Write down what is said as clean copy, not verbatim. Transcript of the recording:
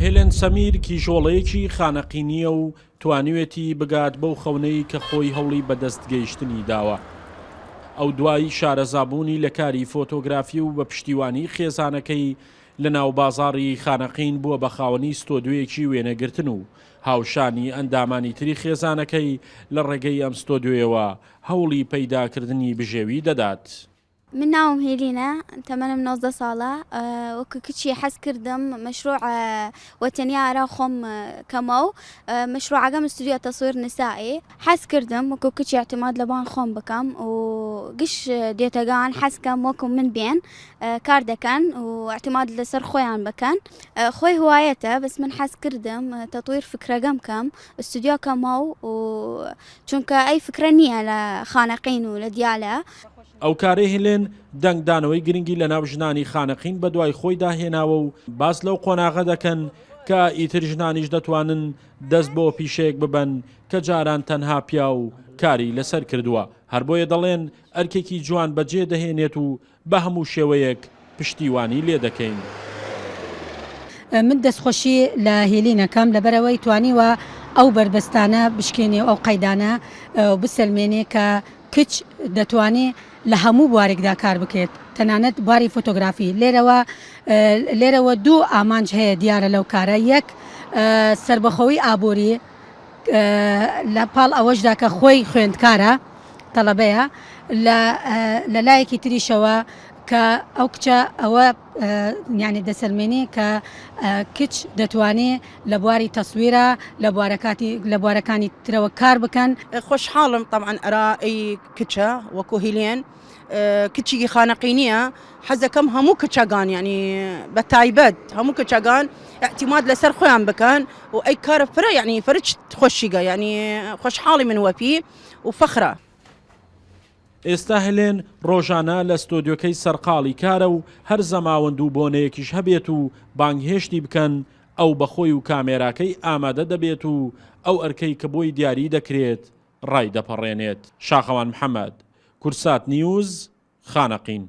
هێلێن سەمیر کیژۆڵەیەکی خانەقینیە و توانیوێتی بگات بەو خەونەی کە خۆی هەوڵی بەدەستگەیشتنی داوە. ئەو دوایی شارەزابوونی لە کاری فۆتۆگرافی و بە پشتیوانی خێزانەکەی لە ناو بازاڕی خانەقین بووە بە خاوەنی ستۆدیۆیەکی وێنەگرتن و هاوشانی ئەندامانی تری خێزانەکەی لە ڕێگەی ئەم ستۆدیۆیەوە هەوڵی پەیداکردنی بژێوی دەدات. من ناوم هيلينا تمنم 19 ساڵە وەکو کچی حەز کردم مشروع وەتەنیا را خۆم کەمەوە مشروعەکەم استودیۆ تەسویر نسائی حەز کردم وەکو کچی اعتماد لەبان خۆم بکەم و گشت دێتەگان حەزکەم وەکو من بێن کار دەکەن و اعتماد لەسەر خۆیان بکەن خۆی هواایەتە بەس من حەز کردم تەطویر فکرەکەم کەم استودیۆ کەمەوە و چونکە ئەی فکرە نییە لە خانەقین و لە دیالە. ئەو کارەی هێلێن دەنگدانەوەی گرنگی لە ناو ژنانی خانەقین بە دوای خۆی داهێناوە و باس لەو قۆناغە دەکەن کە ئیتر ژنانیش دەتوانن دەست بۆ پیشەیەک ببەن کە جاران تەنها پیا و کاری لەسەر کردووە هەر بۆیە دەڵێن ئەرکێکی جوان بەجێ دەهێنێت و بە هەموو شێوەیەک پشتیوانی لێ دەکەین. من دەستخۆشی لە هێلینەکەم لەبەرەوەی توانیوە ئەو بربەستانە بشکێنێ ئەو قەیدانە بسەلمێنێ کە کچ دەتوانێت لە هەموو بوارێکدا کار بکرێت تەنانەت بواری فۆتۆگرافی لێرەوە دوو ئامانج هەیە دیارە لەو کارە یەک سربەخۆوی ئابووری لە پاڵ ئەوەشدا کە خۆی خوێندکارە تەڵەبەیە لە لایەکی تریشەوە کە ئەو کچە ئەوە یعنی دەسەلمێنێ کە کچ دەتوانێت لە بواری تەسویرە لە بوارەکانی ترەوە کار بکەن. خۆشحاڵم طبعاً ئەرا ئەی کچە وەکو هیلێن کچی خانەقینیە حەزەکەم هەموو کچەکان ینی بە تایبەت هەموو کچەکان اعتماد لەسەر خۆیان بکەن و ئەی کارە فرە ینی فرچ خۆشیگە ینی خۆشحاڵی من وەپی و فەخرە. ئێستا هێلێن ڕۆژانە لە ستۆدیۆکەی سەرقاڵی کارە و هەر زەماوەند و بۆنەیەکیش هەبێت و بانگهێشتی بکەن ئەو بەخۆی و کامێراکەی ئامادە دەبێت و ئەو ئەرکەی کە بۆی دیاری دەکرێت ڕای دەپەڕێنێت. شاخەوان محەممەد، کورسات نیوز، خانەقین.